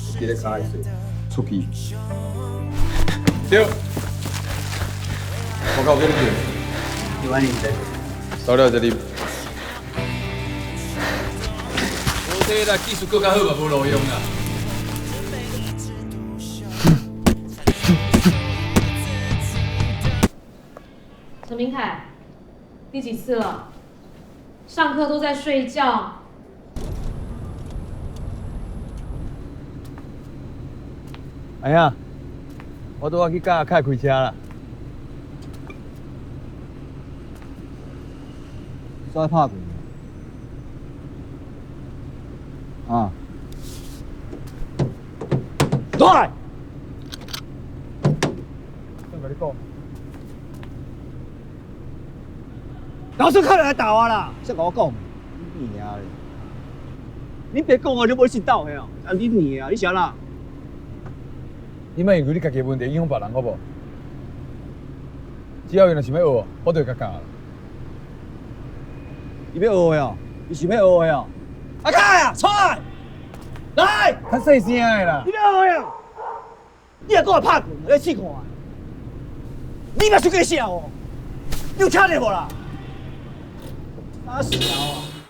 伫咧卡海水，出去。对。我搞这里去。有安尼的。少了这里。我这个技术更较好嘛，无路用啦。陈明凯，第几次了？上课都在睡觉。哎呀，我都要去教开车啦。在拍过。啊。对。我跟你讲。 老师看来打我啦！先跟我讲，你娘嘞！你别讲我就不会信道嘿啊！啊，你娘啊！你啥啦？你莫因为你家己问题影响别人，好无？只要伊若想要学，我就会甲教啦。你要学的哦？你想要学的哦？阿凯啊，出来！来！较细声的啦。你要学的哦？你若跟我拍拳，我试看。你莫想过笑哦？你有听见无啦？打死我！